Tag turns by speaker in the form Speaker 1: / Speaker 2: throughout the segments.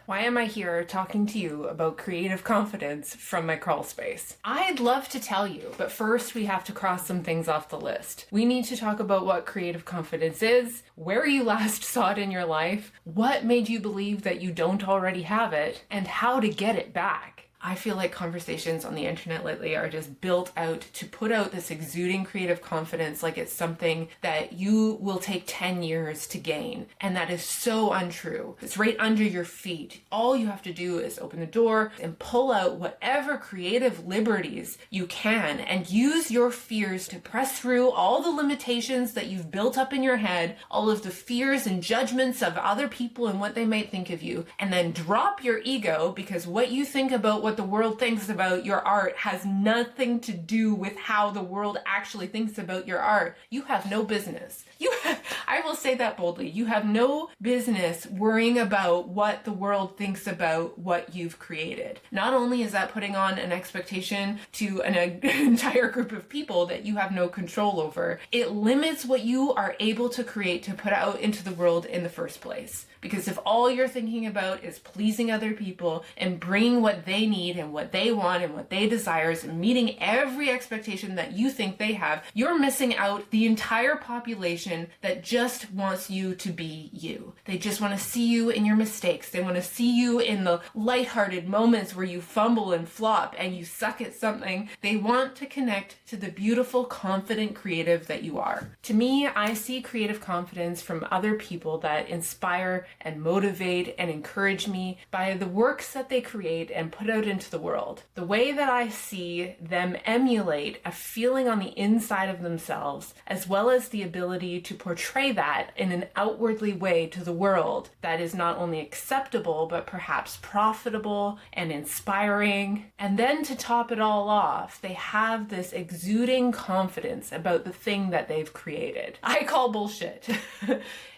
Speaker 1: Why am I here talking to you about creative confidence from my crawl space? I'd love to tell you, but first we have to cross some things off the list. We need to talk about what creative confidence is, where you last saw it in your life, what made you believe that you don't already have it, and how to get it back. I feel like conversations on the internet lately are just built out to put out this exuding creative confidence like it's something that you will take 10 years to gain. And that is so untrue. It's right under your feet. All you have to do is open the door and pull out whatever creative liberties you can and use your fears to press through all the limitations that you've built up in your head, all of the fears and judgments of other people and what they might think of you, and then drop your ego, because what you think about what the world thinks about your art has nothing to do with how the world actually thinks about your art. You have no business. I will say that boldly. You have no business worrying about what the world thinks about what you've created. Not only is that putting on an expectation to an entire group of people that you have no control over, it limits what you are able to create to put out into the world in the first place. Because if all you're thinking about is pleasing other people and bringing what they need and what they want and what they desire and meeting every expectation that you think they have, you're missing out the entire population that just wants you to be you. They just want to see you in your mistakes. They want to see you in the lighthearted moments where you fumble and flop and you suck at something. They want to connect to the beautiful, confident creative that you are. To me, I see creative confidence from other people that inspire and motivate and encourage me by the works that they create and put out into the world. The way that I see them emulate a feeling on the inside of themselves, as well as the ability to portray that in an outwardly way to the world that is not only acceptable, but perhaps profitable and inspiring. And then to top it all off, they have this exuding confidence about the thing that they've created. I call bullshit.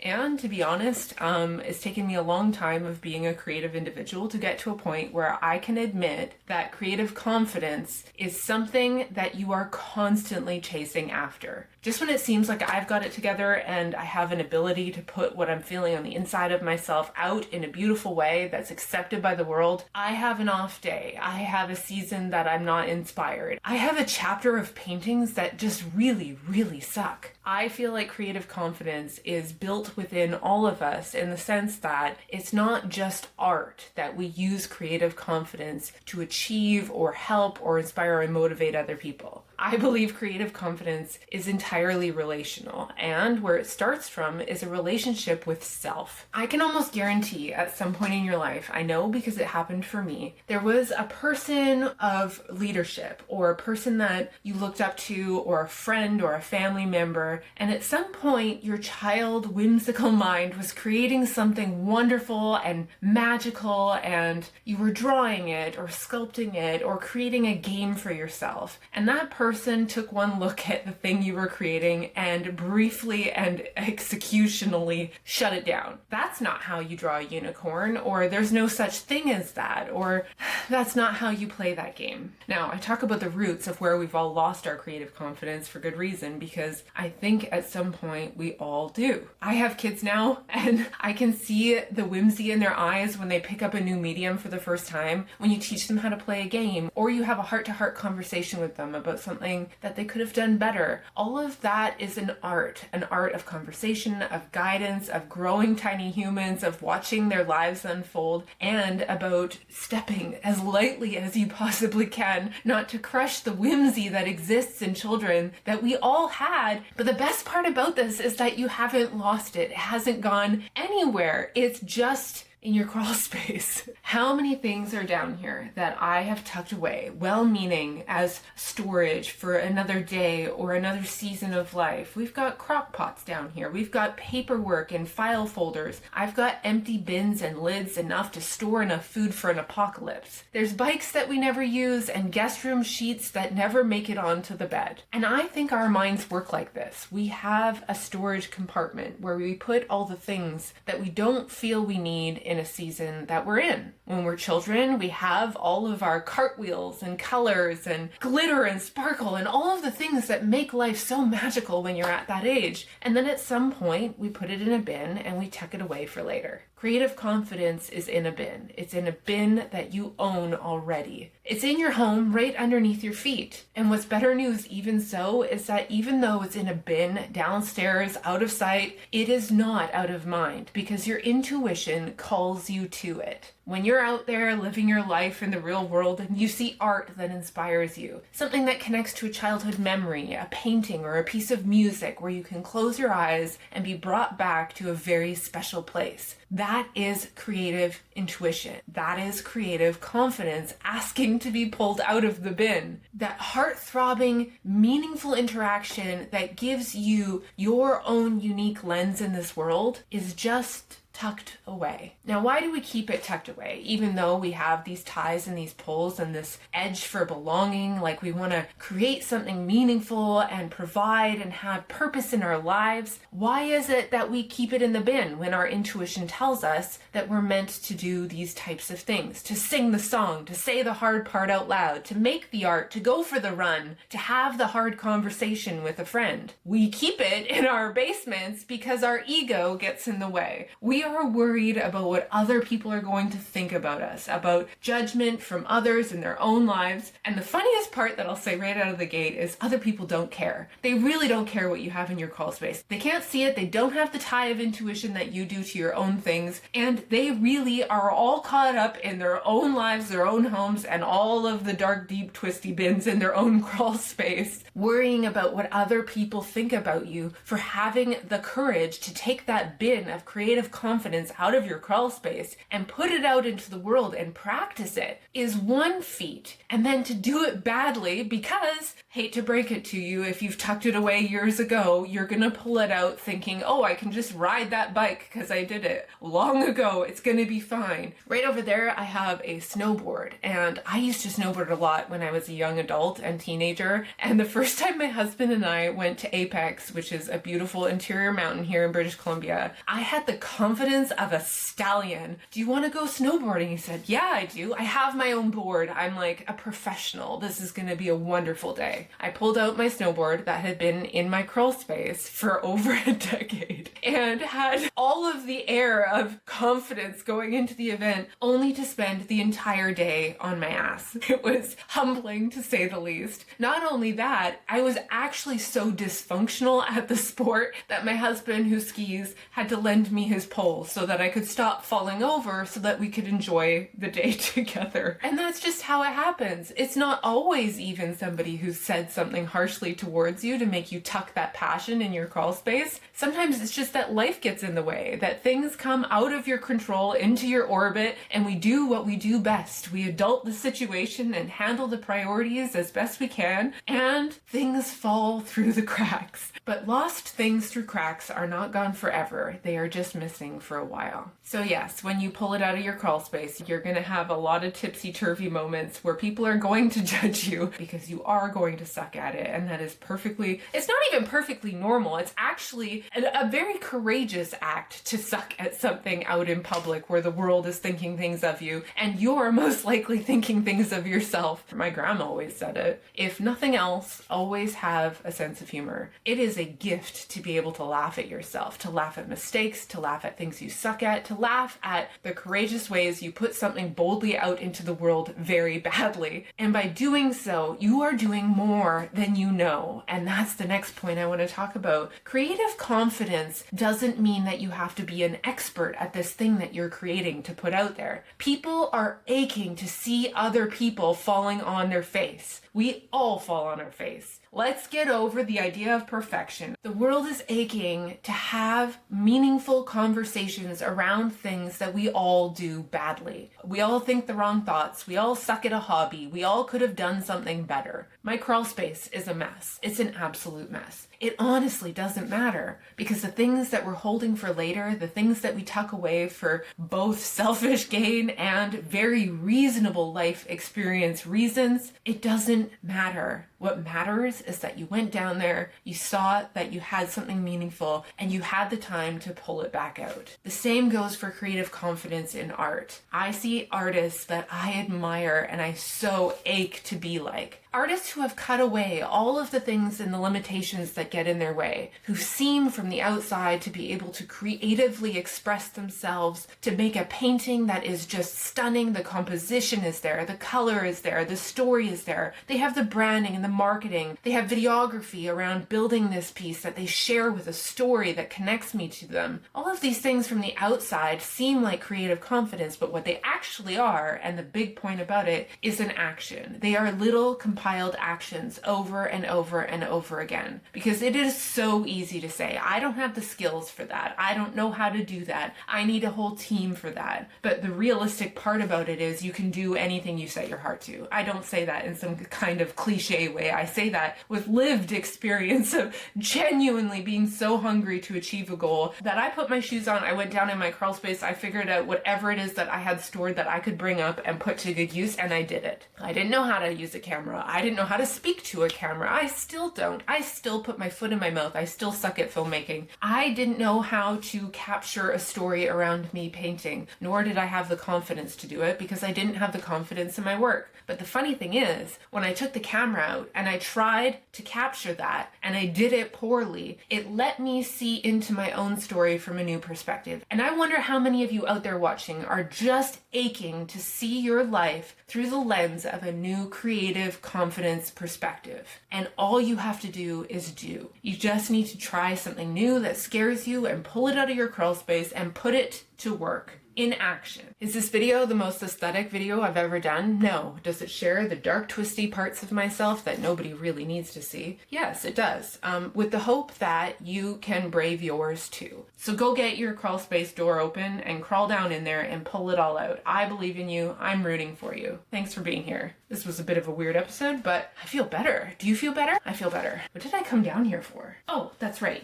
Speaker 1: And to be honest, it's taken me a long time of being a creative individual to get to a point where I can admit that creative confidence is something that you are constantly chasing after. Just when it seems like I've got it together and I have an ability to put what I'm feeling on the inside of myself out in a beautiful way that's accepted by the world, I have an off day. I have a season that I'm not inspired. I have a chapter of paintings that just really, really suck. I feel like creative confidence is built within all of us in the sense that it's not just art that we use creative confidence to achieve or help or inspire and motivate other people. I believe creative confidence is entirely relational, and where it starts from is a relationship with self. I can almost guarantee at some point in your life, I know because it happened for me, there was a person of leadership or a person that you looked up to or a friend or a family member, and at some point your child whimsical mind was creating something wonderful and magical, and you were drawing it or sculpting it or creating a game for yourself, and that person took one look at the thing you were creating and briefly and executionally shut it down. That's not how you draw a unicorn, or there's no such thing as that, or that's not how you play that game. Now, I talk about the roots of where we've all lost our creative confidence for good reason, because I think at some point we all do. I have kids now, and I can see the whimsy in their eyes when they pick up a new medium for the first time, when you teach them how to play a game, or you have a heart-to-heart conversation with them about something that they could have done better. All of that is an art of conversation, of guidance, of growing tiny humans, of watching their lives unfold, and about stepping as lightly as you possibly can, not to crush the whimsy that exists in children that we all had. But the best part about this is that you haven't lost it. It hasn't gone anywhere. It's just in your crawl space. How many things are down here that I have tucked away, well-meaning, as storage for another day or another season of life? We've got crock pots down here. We've got paperwork and file folders. I've got empty bins and lids enough to store enough food for an apocalypse. There's bikes that we never use and guest room sheets that never make it onto the bed. And I think our minds work like this. We have a storage compartment where we put all the things that we don't feel we need in in a season that we're in. When we're children, we have all of our cartwheels and colors and glitter and sparkle and all of the things that make life so magical when you're at that age. And then at some point, we put it in a bin and we tuck it away for later. Creative confidence is in a bin. It's in a bin that you own already. It's in your home right underneath your feet. And what's better news even so is that even though it's in a bin downstairs, out of sight, it is not out of mind because your intuition calls you to it. When you're out there living your life in the real world and you see art that inspires you, something that connects to a childhood memory, a painting or a piece of music where you can close your eyes and be brought back to a very special place. That is creative intuition. That is creative confidence asking to be pulled out of the bin. That heart-throbbing, meaningful interaction that gives you your own unique lens in this world is just tucked away. Now, why do we keep it tucked away? Even though we have these ties and these pulls and this edge for belonging, like we want to create something meaningful and provide and have purpose in our lives, why is it that we keep it in the bin when our intuition tells us that we're meant to do these types of things? To sing the song, to say the hard part out loud, to make the art, to go for the run, to have the hard conversation with a friend. We keep it in our basements because our ego gets in the way. We are worried about what other people are going to think about us, about judgment from others in their own lives. And the funniest part that I'll say right out of the gate is other people don't care. They really don't care what you have in your crawl space. They can't see it. They don't have the tie of intuition that you do to your own things. And they really are all caught up in their own lives, their own homes, and all of the dark, deep, twisty bins in their own crawl space, worrying about what other people think about you for having the courage to take that bin of creative confidence out of your crawl space and put it out into the world and practice it is one feat. And then to do it badly because, hate to break it to you, if you've tucked it away years ago, you're gonna pull it out thinking, oh, I can just ride that bike because I did it long ago. It's gonna be fine. Right over there, I have a snowboard, and I used to snowboard a lot when I was a young adult and teenager. And the first time my husband and I went to Apex, which is a beautiful interior mountain here in British Columbia, I had the confidence of a stallion. Do you want to go snowboarding? He said, yeah, I do. I have my own board. I'm like a professional. This is going to be a wonderful day. I pulled out my snowboard that had been in my crawl space for over a decade and had all of the air of confidence going into the event only to spend the entire day on my ass. It was humbling to say the least. Not only that, I was actually so dysfunctional at the sport that my husband, who skis, had to lend me his pole so that I could stop falling over so that we could enjoy the day together. And that's just how it happens. It's not always even somebody who's said something harshly towards you to make you tuck that passion in your crawl space. Sometimes it's just that life gets in the way, that things come out of your control into your orbit, and we do what we do best. We adult the situation and handle the priorities as best we can, and things fall through the cracks. But lost things through cracks are not gone forever. They are just missing for a while. So yes, when you pull it out of your crawl space, you're going to have a lot of tipsy-turvy moments where people are going to judge you because you are going to suck at it. And that is perfectly, it's not even perfectly normal. It's actually a very courageous act to suck at something out in public where the world is thinking things of you and you're most likely thinking things of yourself. My grandma always said it. If nothing else, always have a sense of humor. It is a gift to be able to laugh at yourself, to laugh at mistakes, to laugh at things you suck at, to laugh at the courageous ways you put something boldly out into the world very badly. And by doing so, you are doing more than you know. And that's the next point I want to talk about. Creative confidence doesn't mean that you have to be an expert at this thing that you're creating to put out there. People are aching to see other people falling on their face. We all fall on our face. Let's get over the idea of perfection. The world is aching to have meaningful conversations around things that we all do badly. We all think the wrong thoughts. We all suck at a hobby. We all could have done something better. My crawl space is a mess. It's an absolute mess. It honestly doesn't matter, because the things that we're holding for later, the things that we tuck away for both selfish gain and very reasonable life experience reasons, it doesn't matter. What matters is that you went down there, you saw that you had something meaningful, and you had the time to pull it back out. The same goes for creative confidence in art. I see artists that I admire and I so ache to be like. Artists who have cut away all of the things and the limitations that get in their way, who seem from the outside to be able to creatively express themselves, to make a painting that is just stunning. The composition is there, the color is there, the story is there. They have the branding and the marketing. They have videography around building this piece that they share with a story that connects me to them. All of these things from the outside seem like creative confidence, but what they actually are, and the big point about it, is an action. They are little compiled actions over and over and over again. Because it is so easy to say, I don't have the skills for that. I don't know how to do that. I need a whole team for that. But the realistic part about it is you can do anything you set your heart to. I don't say that in some kind of cliche way. I say that with lived experience of genuinely being so hungry to achieve a goal that I put my shoes on, I went down in my crawl space, I figured out whatever it is that I had stored that I could bring up and put to good use, and I did it. I didn't know how to use a camera. I didn't know how to speak to a camera. I still don't. I still put my foot in my mouth. I still suck at filmmaking. I didn't know how to capture a story around me painting, nor did I have the confidence to do it because I didn't have the confidence in my work. But the funny thing is, when I took the camera out and I tried to capture that and I did it poorly, it let me see into my own story from a new perspective. And I wonder how many of you out there watching are just aching to see your life through the lens of a new creative confidence perspective. And all you have to do is do. You just need to try something new that scares you and pull it out of your crawl space and put it to work. In action. Is this video the most aesthetic video I've ever done? No. Does it share the dark, twisty parts of myself that nobody really needs to see? Yes, it does. With the hope that you can brave yours too. So go get your crawl space door open and crawl down in there and pull it all out. I believe in you. I'm rooting for you. Thanks for being here. This was a bit of a weird episode, but I feel better. Do you feel better? I feel better. What did I come down here for? Oh, that's right.